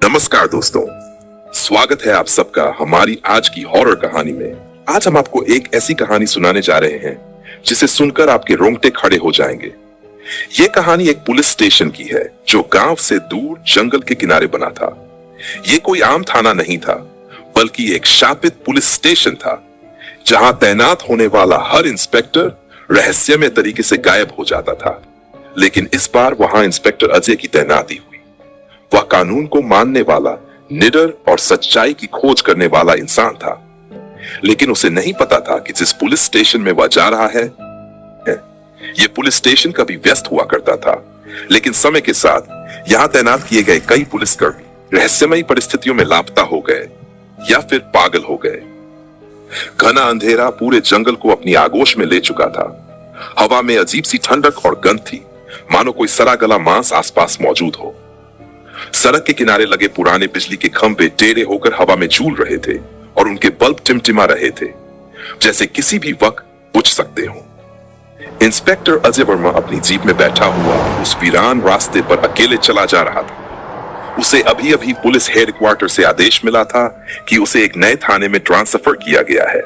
नमस्कार दोस्तों, स्वागत है आप सबका हमारी आज की हॉरर कहानी में। आज हम आपको एक ऐसी कहानी सुनाने जा रहे हैं जिसे सुनकर आपके रोंगटे खड़े हो जाएंगे। ये कहानी एक पुलिस स्टेशन की है जो गांव से दूर जंगल के किनारे बना था। ये कोई आम थाना नहीं था, बल्कि एक शापित पुलिस स्टेशन था जहां तैनात होने वाला हर इंस्पेक्टर रहस्यमय तरीके से गायब हो जाता था। लेकिन इस बार वहां इंस्पेक्टर अजय की तैनाती हुई। वह कानून को मानने वाला, निडर और सच्चाई की खोज करने वाला इंसान था। लेकिन उसे नहीं पता था कि जिस पुलिस स्टेशन में वह जा रहा है, यह पुलिस स्टेशन कभी व्यस्त हुआ करता था, लेकिन समय के साथ यहां तैनात किए गए कई पुलिसकर्मी रहस्यमयी परिस्थितियों में लापता हो गए या फिर पागल हो गए। घना अंधेरा पूरे जंगल को अपनी आगोश में ले चुका था। हवा में अजीब सी ठंडक और गंध थी, मानो कोई सड़ा गला मांस आसपास मौजूद हो। सड़क के किनारे लगे पुराने बिजली के खंभे टेढ़े होकर हवा में झूल रहे थे और उनके बल्ब टिमटिमा रहे थे, जैसे किसी भी वक्त बुझ सकते हो। इंस्पेक्टर अजय वर्मा अपनी जीप में बैठा हुआ उस वीरान रास्ते पर अकेले चला जा रहा था। उसे अभी अभी पुलिस हेडक्वार्टर से आदेश मिला था कि उसे एक नए थाने में ट्रांसफर किया गया है।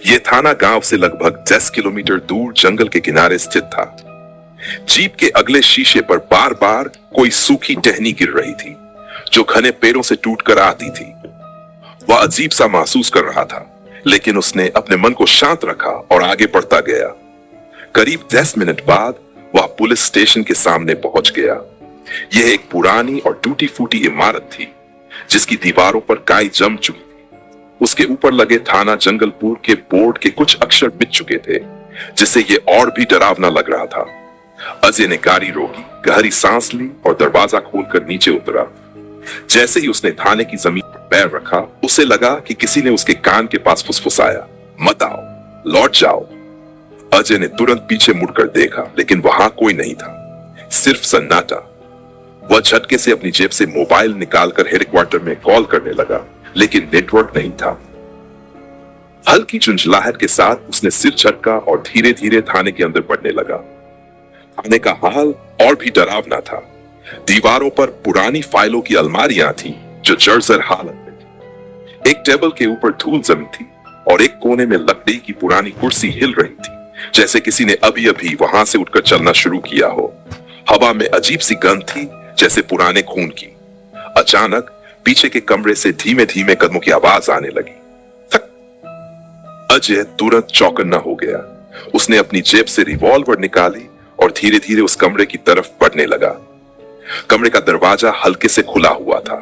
यह थाना गांव से लगभग 10 किलोमीटर दूर जंगल के किनारे स्थित था। जीप के अगले शीशे पर बार बार कोई सूखी टहनी गिर रही थी जो घने पेड़ों से टूटकर आती थी। वह अजीब सा महसूस कर रहा था, लेकिन उसने अपने मन को शांत रखा और आगे बढ़ता गया। करीब 10 मिनट बाद वह पुलिस स्टेशन के सामने पहुंच गया। यह एक पुरानी और टूटी फूटी इमारत थी जिसकी दीवारों पर काई जम चुकी थी। उसके ऊपर लगे थाना जंगलपुर के बोर्ड के कुछ अक्षर मिट चुके थे, जिससे यह और भी डरावना लग रहा था। अजय ने गाड़ी रोकी, गहरी सांस ली और दरवाजा खोलकर नीचे उतरा। जैसे ही उसने थाने की जमीन पर पैर रखा, उसे लगा कि किसी ने उसके कान के पास फुसफुसाया, मत आओ, लौट जाओ। अजय ने तुरंत पीछे मुड़कर देखा, लेकिन वहां कोई नहीं था, सिर्फ सन्नाटा। वह झटके से अपनी जेब से मोबाइल निकालकर हेडक्वार्टर में कॉल करने लगा, लेकिन नेटवर्क नहीं था। हल्की झुंझलाहट के साथ उसने सिर झटका और धीरे धीरे थाने के अंदर बढ़ने लगा। थाने का हाल और भी डरावना था। दीवारों पर पुरानी फाइलों की अलमारियां थीं जो जर्जर हालत में थी। एक टेबल के ऊपर धूल जमी थी और एक कोने में लकड़ी की पुरानी कुर्सी हिल रही थी, जैसे किसी ने अभी अभी वहां से उठकर चलना शुरू किया हो। हवा में अजीब सी गंध थी, जैसे पुराने खून की। अचानक पीछे के कमरे से धीमे धीमे कदमों की आवाज आने लगी। अजय तुरंत चौकन्ना हो गया। उसने अपनी जेब से रिवॉल्वर निकाली और धीरे धीरे उस कमरे की तरफ बढ़ने लगा। कमरे का दरवाजा हल्के से खुला हुआ था।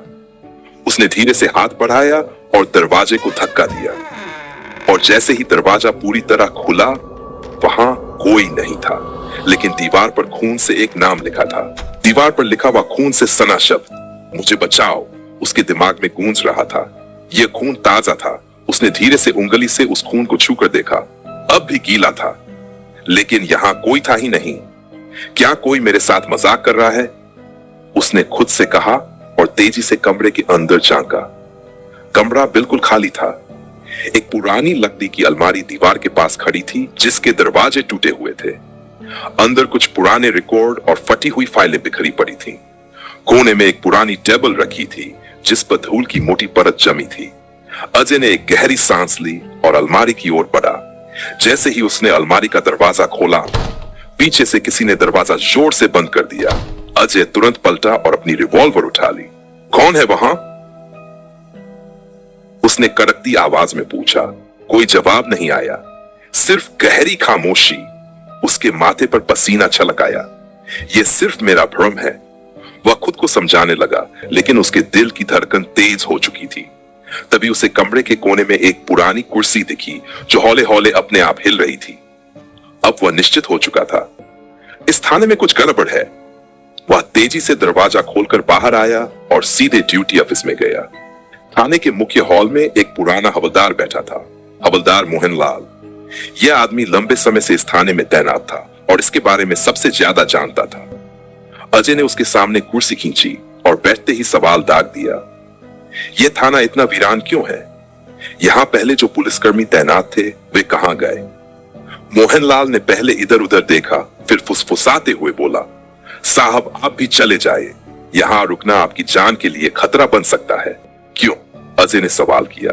उसने धीरे से हाथ बढ़ाया और दरवाजे को धक्का दिया, और जैसे ही दरवाजा पूरी तरह खुला, वहां कोई नहीं था, लेकिन दीवार पर खून से एक नाम लिखा था। दीवार पर लिखा हुआ खून से सना शब्द, मुझे बचाओ, उसके दिमाग में गूंज रहा था। यह खून ताजा था। उसने धीरे से उंगली से उस खून को छूकर देखा, अब भी गीला था, लेकिन यहां कोई था ही नहीं। क्या कोई मेरे साथ मजाक कर रहा है? उसने खुद से कहा और तेजी से कमरे के अंदर झांका। कमरा बिल्कुल खाली था। एक पुरानी लकड़ी की अलमारी दीवार के पास खड़ी थी, जिसके दरवाजे टूटे हुए थे। अंदर कुछ पुराने रिकॉर्ड और फटी हुई फाइलें बिखरी पड़ी थीं। कोने में एक पुरानी टेबल रखी थी जिस पर धूल की मोटी परत जमी थी। अजय ने एक गहरी सांस ली और अलमारी की ओर बढ़ा। जैसे ही उसने अलमारी का दरवाजा खोला, पीछे से किसी ने दरवाजा जोर से बंद कर दिया। अजय तुरंत पलटा और अपनी रिवॉल्वर उठा ली। कौन है वहां? उसने कड़कती आवाज में पूछा। कोई जवाब नहीं आया, सिर्फ गहरी खामोशी। उसके माथे पर पसीना छलक आया। यह सिर्फ मेरा भ्रम है, वह खुद को समझाने लगा, लेकिन उसके दिल की धड़कन तेज हो चुकी थी। तभी उसे कमरे के कोने में एक पुरानी कुर्सी दिखी जो हौले हौले अपने आप हिल रही थी। अब वह निश्चित हो चुका था, इस थाने में कुछ गड़बड़ है। वह तेजी से दरवाजा खोलकर बाहर आया और सीधे ड्यूटी ऑफिस में गया। थाने के मुख्य हॉल में एक पुराना हवलदार बैठा था, हवलदार मोहनलाल। यह आदमी लंबे समय से इस थाने में तैनात था और इसके बारे में सबसे ज्यादा जानता था। अजय ने उसके सामने कुर्सी खींची और बैठते ही सवाल दाग दिया, यह थाना इतना वीरान क्यों है? यहां पहले जो पुलिसकर्मी तैनात थे वे कहां गए? मोहनलाल ने पहले इधर उधर देखा, फिर फुसफुसाते हुए बोला, साहब आप भी चले जाए, यहाँ रुकना आपकी जान के लिए खतरा बन सकता है। क्यों? अजय ने सवाल किया।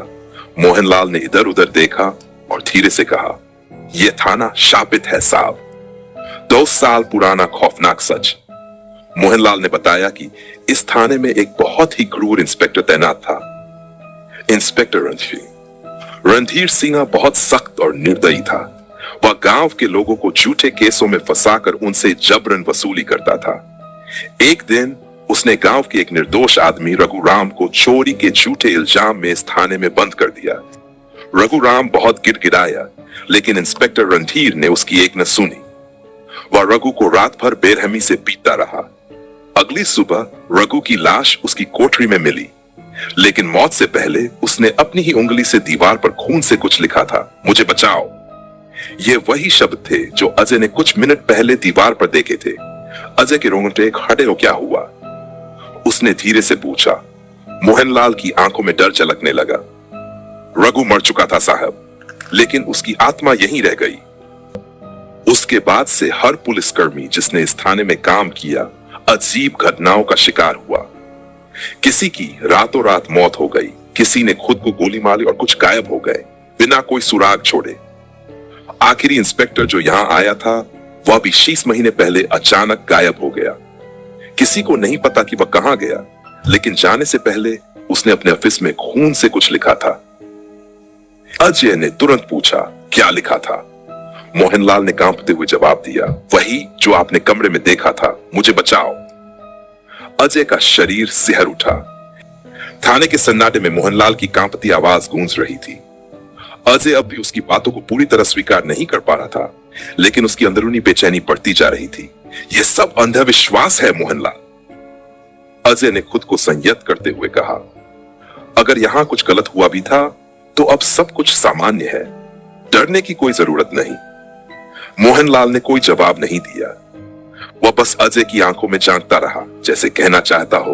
मोहनलाल ने इधर उधर देखा और धीरे से कहा, यह थाना शापित है साहब। 2 साल पुराना खौफनाक सच। मोहनलाल ने बताया कि इस थाने में एक बहुत ही क्रूर इंस्पेक्टर तैनात था। इंस्पेक्टर रणधीर। रणधीर सिंह बहुत सख्त और निर्दयी था। वह गांव के लोगों को झूठे केसों में फंसाकर उनसे जबरन वसूली करता था। एक दिन उसने गांव के एक निर्दोष आदमी रघुराम को चोरी के झूठे इल्जाम में इस थाने में बंद कर दिया। रघुराम बहुत गिड़गिड़ाया, लेकिन इंस्पेक्टर रणधीर ने उसकी एक न सुनी। वह रघु को रात भर बेरहमी से पीटता रहा। अगली सुबह रघु की लाश उसकी कोठरी में मिली, लेकिन मौत से पहले उसने अपनी ही उंगली से दीवार पर खून से कुछ लिखा था, मुझे बचाओ। ये वही शब्द थे जो अजय ने कुछ मिनट पहले दीवार पर देखे थे। अजय के रोंगटे खड़े हो क्या हुआ? उसने धीरे से पूछा। मोहनलाल की आंखों में डर झलकने लगा। रघु मर चुका था साहब, लेकिन उसकी आत्मा यहीं रह गई। उसके बाद से हर पुलिसकर्मी जिसने इस थाने में काम किया अजीब घटनाओं का शिकार हुआ। किसी की रातों रात मौत हो गई, किसी ने खुद को गोली मारी और कुछ गायब हो गए बिना कोई सुराग छोड़े। आखिरी इंस्पेक्टर जो यहां आया था वह भी 6 महीने पहले अचानक गायब हो गया। किसी को नहीं पता कि वह कहां गया, लेकिन जाने से पहले उसने अपने ऑफिस में खून से कुछ लिखा था। अजय ने तुरंत पूछा, क्या लिखा था? मोहनलाल ने कांपते हुए जवाब दिया, वही जो आपने कमरे में देखा था, मुझे बचाओ। अजय का शरीर सिहर उठा। थाने के सन्नाटे में मोहनलाल की कांपती आवाज गूंज रही थी। अजय अब भी उसकी बातों को पूरी तरह स्वीकार नहीं कर पा रहा था, लेकिन उसकी अंदरूनी बेचैनी बढ़ती जा रही थी। यह सब अंधविश्वास है मोहनलाल। अजय ने खुद को संयत करते हुए कहा, अगर यहां कुछ गलत हुआ भी था तो अब सब कुछ सामान्य है, डरने की कोई जरूरत नहीं। मोहनलाल ने कोई जवाब नहीं दिया। वह बस अजय की आंखों में झांकता रहा, जैसे कहना चाहता हो,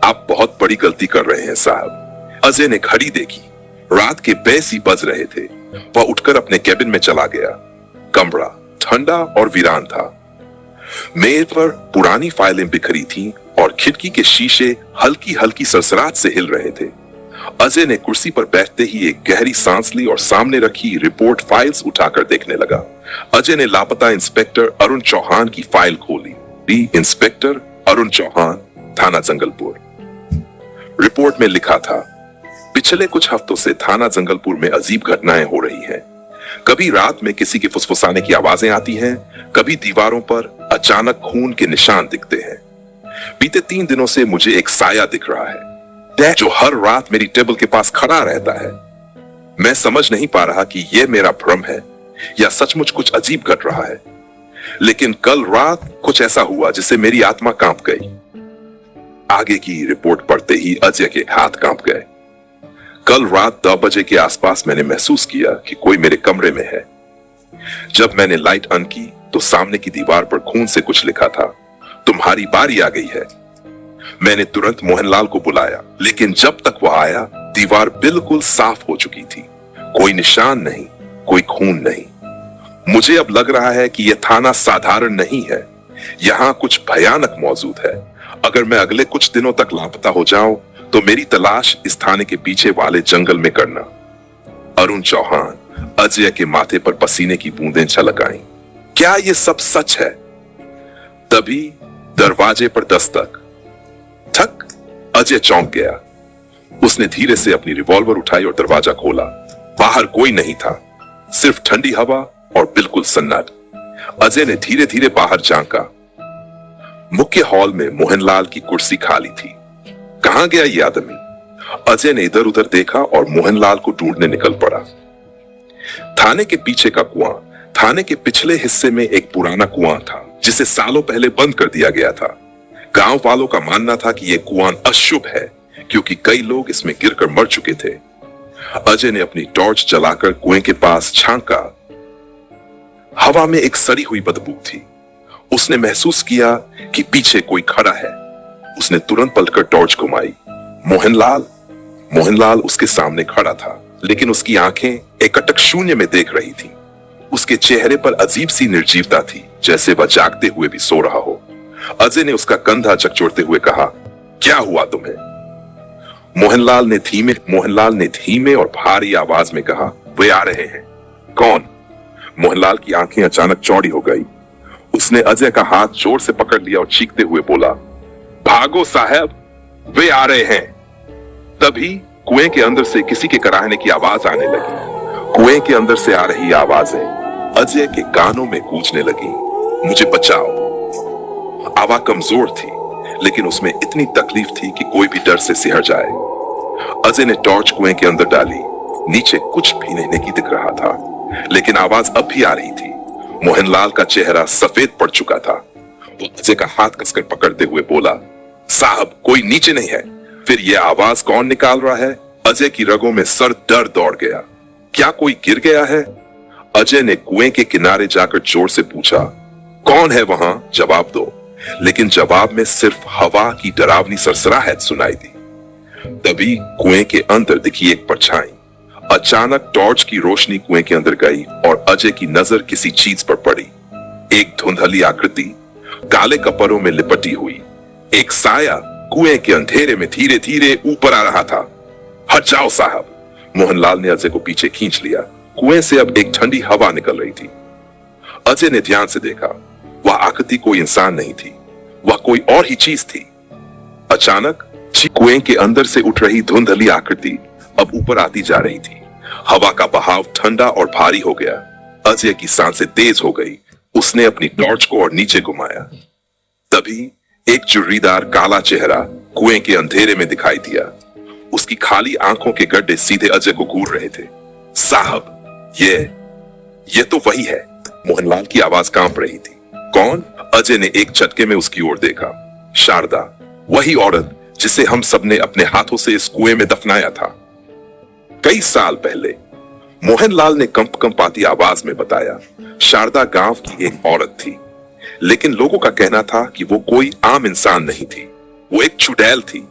आप बहुत बड़ी गलती कर रहे हैं साहब। अजय ने घड़ी देखी। रात के 22 बज रहे थे। वह उठकर अपने कैबिन में चला गया। कमरा ठंडा और वीरान था। मेज पर पुरानी फाइलें बिखरी थीं और खिड़की के शीशे हल्की हल्की सरसराहट से हिल रहे थे। अजय ने कुर्सी पर बैठते ही एक गहरी सांस ली और सामने रखी रिपोर्ट फाइल्स उठाकर देखने लगा। अजय ने लापता इंस्पेक्टर अरुण चौहान की फाइल खोली। इंस्पेक्टर अरुण चौहान, थाना जंगलपुर। रिपोर्ट में लिखा था, पिछले कुछ हफ्तों से थाना जंगलपुर में अजीब घटनाएं हो रही हैं। कभी रात में किसी के फुसफुसाने की आवाजें आती हैं, कभी दीवारों पर अचानक खून के निशान दिखते हैं। बीते 3 दिनों से मुझे एक साया दिख रहा है जो हर रात मेरी टेबल के पास खड़ा रहता है। मैं समझ नहीं पा रहा कि यह मेरा भ्रम है या सचमुच कुछ अजीब घट रहा है, लेकिन कल रात कुछ ऐसा हुआ जिससे मेरी आत्मा कांप गई। आगे की रिपोर्ट पढ़ते ही अजय के हाथ कांप गए। कल रात 10 बजे के आसपास मैंने महसूस किया कि कोई मेरे कमरे में है। जब मैंने लाइट ऑन की तो सामने की दीवार पर खून से कुछ लिखा था, तुम्हारी बारी आ गई है। मैंने तुरंत मोहनलाल को बुलाया, लेकिन जब तक वह आया दीवार बिल्कुल साफ हो चुकी थी। कोई निशान नहीं, कोई खून नहीं। मुझे अब लग रहा है कि यह थाना साधारण नहीं है, यहां कुछ भयानक मौजूद है। अगर मैं अगले कुछ दिनों तक लापता हो जाऊं तो मेरी तलाश इस थाने के पीछे वाले जंगल में करना। अरुण चौहान। अजय के माथे पर पसीने की बूंदें छलक आईं। क्या यह सब सच है? तभी दरवाजे पर दस्तक। ठक। अजय चौंक गया। उसने धीरे से अपनी रिवॉल्वर उठाई और दरवाजा खोला। बाहर कोई नहीं था, सिर्फ ठंडी हवा और बिल्कुल सन्नाटा। अजय ने धीरे धीरे बाहर झांका। मुख्य हॉल में मोहनलाल की कुर्सी खाली थी। कहां गया ये आदमी? अजय ने इधर उधर देखा और मोहनलाल को ढूंढने निकल पड़ा। थाने के पीछे का कुआं। थाने के पिछले हिस्से में एक पुराना कुआं था जिसे सालों पहले बंद कर दिया गया था। गांव वालों का मानना था कि यह कुआं अशुभ है क्योंकि कई लोग इसमें गिरकर मर चुके थे। अजय ने अपनी टॉर्च जलाकर कुएं के पास झांका। हवा में एक सड़ी हुई बदबू थी। उसने महसूस किया कि पीछे कोई खड़ा है। उसने तुरंत पलटकर टॉर्च घुमाई। मोहनलाल उसके सामने खड़ा था, लेकिन उसकी आंखें एकटक शून्य में देख रही थीं। उसके चेहरे पर अजीब सी निर्जीवता थी, जैसे वह जागते हुए भी सो रहा हो। अजय ने उसका कंधा झकझोरते हुए कहा, क्या हुआ तुम्हें? मोहनलाल ने धीमे और भारी आवाज में कहा, वे आ रहे हैं। कौन? मोहनलाल की आंखें अचानक चौड़ी हो गई। उसने अजय का हाथ जोर से पकड़ लिया और चीखते हुए बोला, भागो साहब, वे आ रहे हैं। तभी कुएं के अंदर से किसी के कराहने की आवाज आने लगी। कुएं के अंदर से आ रही आवाजें अजय के कानों में गूंजने लगी, मुझे बचाओ। आवाज कमजोर थी, लेकिन उसमें इतनी तकलीफ थी कि कोई भी डर से सिहर जाए। अजय ने टॉर्च कुएं के अंदर डाली। नीचे कुछ भी नहीं दिख रहा था, लेकिन आवाज अब भी आ रही थी। मोहनलाल का चेहरा सफेद पड़ चुका था। वो अजय का हाथ कसकर पकड़ते हुए बोला, साहब, कोई नीचे नहीं है। फिर यह आवाज कौन निकाल रहा है? अजय की रगों में सर दर्द दौड़ गया। क्या कोई गिर गया है? अजय ने कुएं के किनारे जाकर जोर से पूछा, कौन है वहां? जवाब दो। लेकिन जवाब में सिर्फ हवा की डरावनी सरसराहट सुनाई दी। तभी कुएं के अंदर दिखी एक परछाई। अचानक टॉर्च की रोशनी कुएं के अंदर गई और अजय की नजर किसी चीज पर पड़ी। एक धुंधली आकृति, काले कपड़ों में लिपटी हुई, एक साया कुएं के अंधेरे में धीरे धीरे ऊपर आ रहा था। हट जाओ साहब, मोहनलाल ने अजय को पीछे खींच लिया। कुएं से अब एक ठंडी हवा निकल रही थी। अजय ने ध्यान से देखा। वह आकृति कोई इंसान नहीं थी, वह कोई और ही चीज थी। अचानक कुएं के अंदर से उठ रही धुंधली आकृति अब ऊपर आती जा रही थी। हवा का बहाव ठंडा और भारी हो गया। अजय की सांसें तेज हो गई। उसने अपनी टॉर्च को और नीचे घुमाया। तभी एक चुर्रीदार काला चेहरा कुएं के अंधेरे में दिखाई दिया। उसकी खाली आंखों के गड्ढे सीधे अजय को घूर रहे थे। साहब, ये तो वही है। मोहनलाल की आवाज कांप रही थी। कौन? अजय ने एक झटके में उसकी ओर देखा। शारदा, वही औरत जिसे हम सबने अपने हाथों से इस कुएं में दफनाया था। कई साल पहले मोहनलाल ने कंपकंपाती आवाज में बताया, शारदा गांव की एक औरत थी, लेकिन लोगों का कहना था कि वो कोई आम इंसान नहीं थी। वो एक चुड़ैल थी।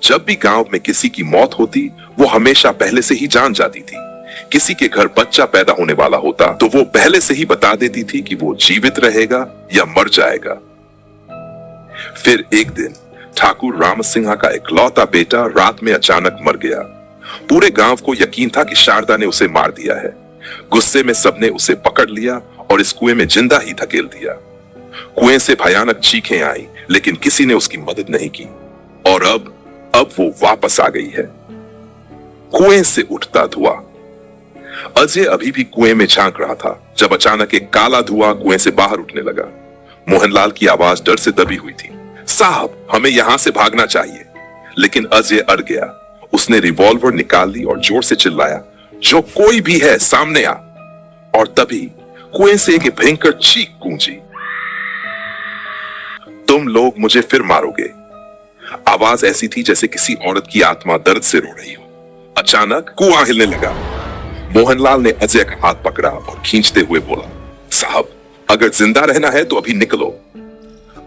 जब भी गांव में किसी की मौत होती, वो हमेशा पहले से ही जान जाती थी। किसी के घर बच्चा पैदा होने वाला होता तो वो पहले से ही बता देती थी कि वो जीवित रहेगा या मर जाएगा। फिर एक दिन ठाकुर राम सिंह का इकलौता बेटा रात में अचानक मर गया। पूरे गांव को यकीन था कि शारदा ने उसे मार दिया है। गुस्से में सबने उसे पकड़ लिया और इस कुएं में जिंदा ही धकेल दिया। कुएं से भयानक चीखें आई, लेकिन किसी ने उसकी मदद नहीं की। और अब वो वापस आ गई है। कुएं से उठता धुआं। अजय अभी भी कुएं में झांक रहा था जब अचानक एक काला धुआं कुएं से बाहर उठने लगा। मोहनलाल की आवाज डर से दबी हुई थी, साहब, हमें यहां से भागना चाहिए। लेकिन अजय अड़ गया। उसने रिवॉल्वर निकाल ली और जोर से चिल्लाया, जो कोई भी है सामने आ। और तभी कुएं से एक भयंकर चीख गूंजी, तुम लोग मुझे फिर मारोगे। आवाज ऐसी थी जैसे किसी औरत की आत्मा दर्द से रो रही हो। अचानक कुआं हिलने लगा। मोहनलाल ने अजय का हाथ पकड़ा और खींचते हुए बोला, साहब, अगर जिंदा रहना है तो अभी निकलो।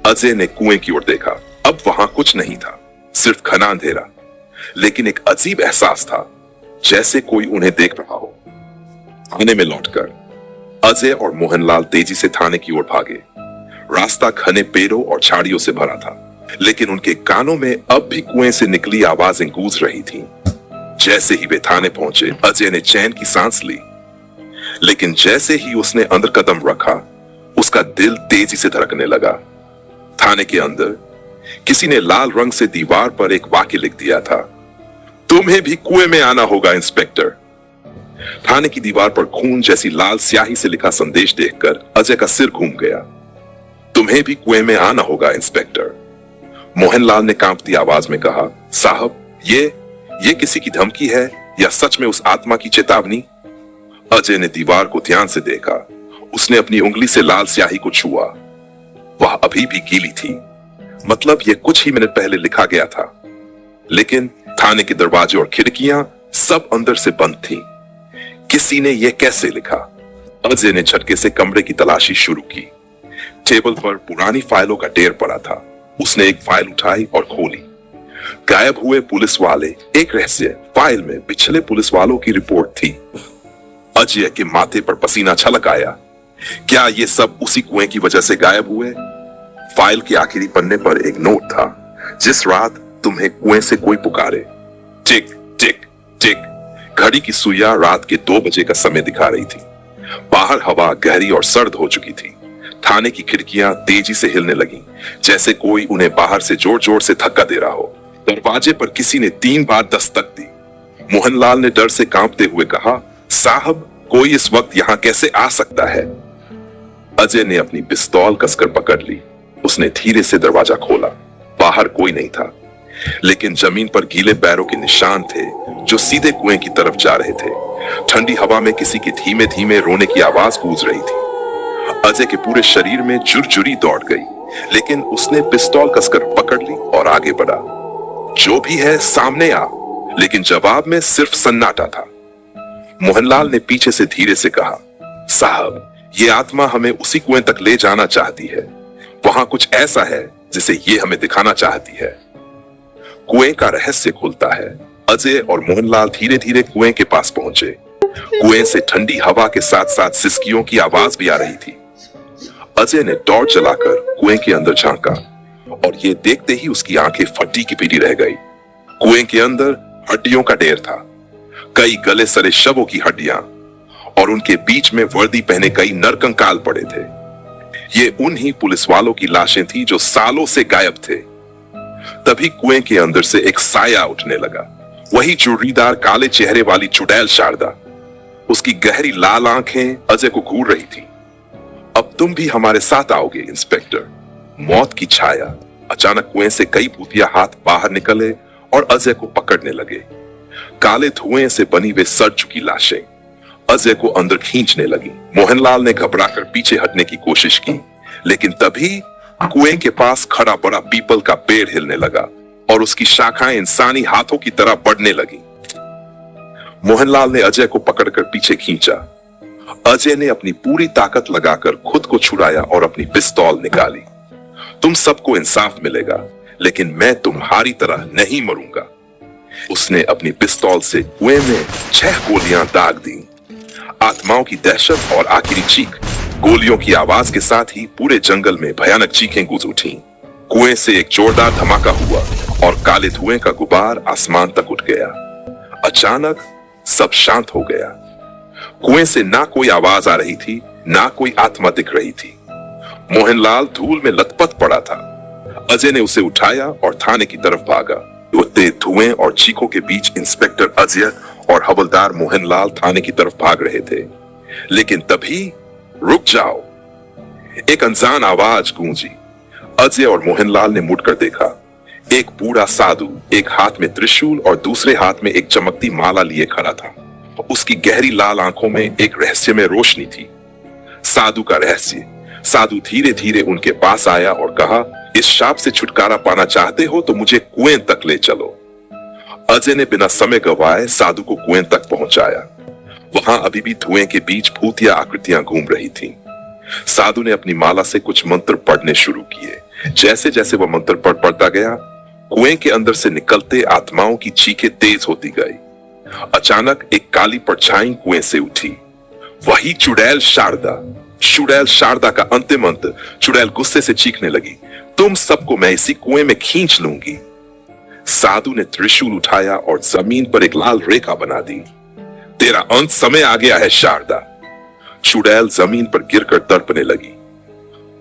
अजय ने कुएं की ओर देखा। अब वहां कुछ नहीं था, सिर्फ घना अंधेरा। लेकिन एक अजीब एहसास था, जैसे कोई उन्हें देख रहा हो। थाने में लौटकर अजय और मोहनलाल तेजी से थाने की ओर भागे। रास्ता घने पेड़ों और झाड़ियों से भरा था, लेकिन उनके कानों में अब भी कुएं से निकली आवाजें गूंज रही थीं। जैसे ही वे थाने पहुंचे, अजय ने चैन की सांस ली। लेकिन जैसे ही उसने अंदर कदम रखा, उसका दिल तेजी से धड़कने लगा। थाने के अंदर किसी ने लाल रंग से दीवार पर एक वाक्य लिख दिया था, तुम्हें भी कुएं में आना होगा इंस्पेक्टर। थाने की दीवार पर खून जैसी लाल स्याही से लिखा संदेश देखकर अजय का सिर घूम गया। तुम्हें भी कुएं में आना होगा इंस्पेक्टर। मोहनलाल ने कांपती आवाज में कहा, साहब, ये किसी की धमकी है या सच में उस आत्मा की चेतावनी? अजय ने दीवार को ध्यान से देखा। उसने अपनी उंगली से लाल स्याही को छुआ। वह अभी भी गीली थी, मतलब ये कुछ ही मिनट पहले लिखा गया था। लेकिन थाने के दरवाजे और खिड़कियां सब अंदर से बंद थीं। किसी ने यह कैसे लिखा? अजय ने झटके से कमरे की तलाशी शुरू की। टेबल पर पुरानी फाइलों का ढेर पड़ा था। उसने एक फाइल उठाई और खोली। गायब हुए पुलिस वाले, एक रहस्य। फाइल में पिछले पुलिस वालों की रिपोर्ट थी। अजय के माथे पर पसीना छलक आया। क्या ये सब उसी कुएं की वजह से गायब हुए? फाइल के आखिरी पन्ने पर एक नोट था, जिस रात तुम्हें कुएं से कोई पुकारे। टिक टिक टिक। घड़ी की सुइयां रात के 2 बजे का समय दिखा रही थी। बाहर हवा गहरी और सर्द हो चुकी थी। थाने की खिड़कियां तेजी से हिलने लगी, जैसे कोई उन्हें बाहर से जोर जोर से धक्का दे रहा हो। दरवाजे पर किसी ने 3 बार दस्तक दी। मोहनलाल ने डर से कांपते हुए कहा, साहब, कोई इस वक्त यहां कैसे आ सकता है? अजय ने अपनी पिस्तौल कसकर पकड़ ली। उसने धीरे से दरवाजा खोला। बाहर कोई नहीं था, लेकिन जमीन पर गीले पैरों के निशान थे जो सीधे कुएं की तरफ जा रहे थे। ठंडी हवा में किसी की धीमे धीमे रोने की आवाज गूंज रही थी। अजय के पूरे शरीर में जुरजुरी दौड़ गई, लेकिन उसने पिस्तौल कसकर पकड़ ली और आगे बढ़ा। जो भी है सामने आ, लेकिन जवाब में सिर्फ सन्नाटा था। मोहनलाल ने पीछे से धीरे से कहा, साहब, ये आत्मा हमें उसी कुएं तक ले जाना चाहती है। वहां कुछ ऐसा है जिसे ये हमें दिखाना चाहती है। कुएं का रहस्य खुलता है। अजय और मोहनलाल धीरे धीरे कुएं के पास पहुंचे। कुएं से ठंडी हवा के साथ साथ सिसकियों की आवाज भी आ रही थी। अजय ने टॉर्च जलाकर कुएं के अंदर झांका और ये देखते ही उसकी आंखें फटी की पीटी रह गई। कुएं के अंदर हड्डियों का ढेर था, कई गले सड़े शवों की हड्डियां, और उनके बीच में वर्दी पहने कई नरकंकाल पड़े थे। ये उन्हीं पुलिस वालों की लाशें थी जो सालों से गायब थे। तभी कुएं के अंदर से एक साया उठने लगा। वही चुड़ीदार काले चेहरे वाली चुड़ैल शारदा। उसकी गहरी लाल आंखें अजय को घूर रही थी। अब तुम भी हमारे साथ आओगे इंस्पेक्टर। मौत की छाया। अचानक कुएं से कई भूतिया हाथ बाहर निकले और अजय को पकड़ने लगे। काले धुएं से बनी वे सड़ चुकी लाशें अजय को अंदर खींचने लगी। मोहनलाल ने घबराकर पीछे हटने की कोशिश की, लेकिन तभी कुएं के पास खड़ा बड़ा पीपल का पेड़ हिलने लगा और उसकी शाखाएं इंसानी हाथों की तरह बढ़ने लगी। मोहनलाल ने अजय को पकड़कर पीछे खींचा। अजय ने अपनी पूरी ताकत लगाकर खुद को छुड़ाया और अपनी पिस्तौल निकाली। तुम सबको इंसाफ मिलेगा, लेकिन मैं तुम्हारी तरह नहीं मरूंगा। उसने अपनी पिस्तौल से कुएं में 6 गोलियां दाग दी। आत्माओं की दहशत और आखिरी चीख, गोलियों की आवाज के साथ ही पूरे जंगल में भयानक चीखें गूंज उठी। कुएं से एक जोरदार धमाका हुआ और काले धुएं का गुबार आसमान तक उठ गया। अचानक सब शांत हो गया। कुएं से ना कोई आवाज आ रही थी, ना कोई आत्मा दिख रही थी। मोहनलाल धूल में लथपथ पड़ा था। अजय ने उसे उठाया और थाने की तरफ भागा। उड़ते धुएं और चीखों के बीच इंस्पेक्टर अजय और हवलदार मोहनलाल थाने की तरफ भाग रहे थे। लेकिन तभी, रुक जाओ, एक अनजान आवाज गूंजी। अजय और मोहनलाल ने मुड़कर देखा। एक बूढ़ा साधु एक हाथ में त्रिशूल और दूसरे हाथ में एक चमकती माला लिए खड़ा था। उसकी गहरी लाल आंखों में एक रहस्यमय रोशनी थी। साधु का रहस्य। साधु धीरे धीरे उनके पास आया और कहा, इस शाप से छुटकारा पाना चाहते हो तो मुझे कुएं तक ले चलो। अजय ने बिना समय गंवाए साधु को कुएं तक पहुंचाया। वहां अभी भी धुएं के बीच भूतिया आकृतियां घूम रही थीं। साधु ने अपनी माला से कुछ मंत्र पढ़ने शुरू किए। जैसे जैसे वह मंत्र पढ़ता गया, कुएं के अंदर से निकलते आत्माओं की चीखें तेज होती गई। अचानक एक काली परछाई कुएं से उठी। वही चुड़ैल शारदा। चुड़ैल शारदा का अंतिम अंत। चुड़ैल गुस्से से चीखने लगी, तुम सबको मैं इसी कुएं में खींच लूंगी। साधु ने त्रिशूल उठाया और जमीन पर एक लाल रेखा बना दी। तेरा अंत समय आ गया है शारदा। चुड़ैल जमीन पर गिरकर तड़पने लगी।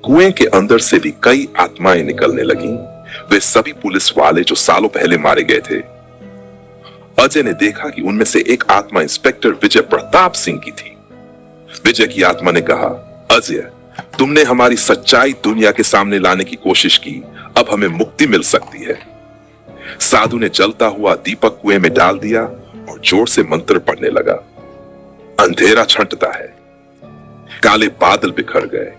कुएं के अंदर से भी कई आत्माएं निकलने लगीं। वे सभी पुलिस वाले जो सालों पहले मारे गए थे। अजय ने देखा कि उनमें से एक आत्मा इंस्पेक्टर विजय प्रताप सिंह की थी। विजय की आत्मा ने कहा, अजय, तुमने हमारी सच्चाई दुनिया के सामने लाने की कोशिश की, अब हमें मुक्ति मिल सकती है। साधु ने जलता हुआ दीपक कुएं में डाल दिया और जोर से मंत्र पढ़ने लगा। अंधेरा छंटता है। काले बादल बिखर गए।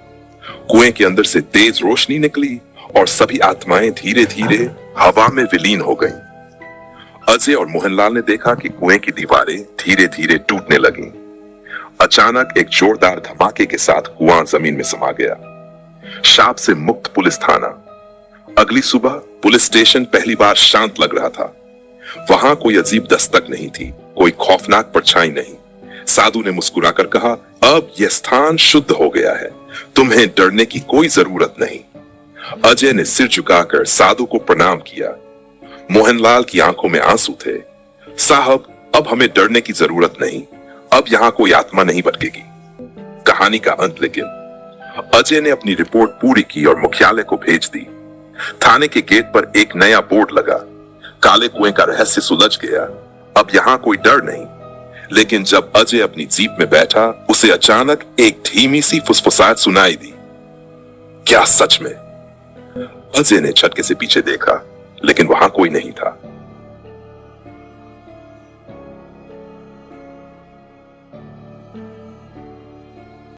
कुएं के अंदर से तेज रोशनी निकली और सभी आत्माएं धीरे धीरे हवा में विलीन हो गईं। अजय और मोहनलाल ने देखा कि कुएं की दीवारें धीरे धीरे टूटने लगीं। अचानक एक जोरदार धमाके के साथ कुआं जमीन में समा गया। शाप से मुक्त पुलिस थाना। अगली सुबह पुलिस स्टेशन पहली बार शांत लग रहा था। वहां कोई अजीब दस्तक नहीं थी, कोई खौफनाक परछाई नहीं। साधु ने मुस्कुराकर कहा, अब यह स्थान शुद्ध हो गया है, तुम्हें डरने की कोई जरूरत नहीं। अजय ने सिर झुकाकर साधु को प्रणाम किया। मोहनलाल की आंखों में आंसू थे। साहब, अब हमें डरने की जरूरत नहीं, अब यहां कोई आत्मा नहीं भटकेगी। कहानी का अंत लेकिन अजय ने अपनी रिपोर्ट पूरी की और मुख्यालय को भेज दी। थाने के गेट पर एक नया बोर्ड लगा। काले कुएं का रहस्य सुलझ गया, अब यहां कोई डर नहीं। लेकिन जब अजय अपनी जीप में बैठा, उसे अचानक एक धीमी सी फुसफुसाहट सुनाई दी। क्या सच में? अजय ने झटके से पीछे देखा, लेकिन वहां कोई नहीं था।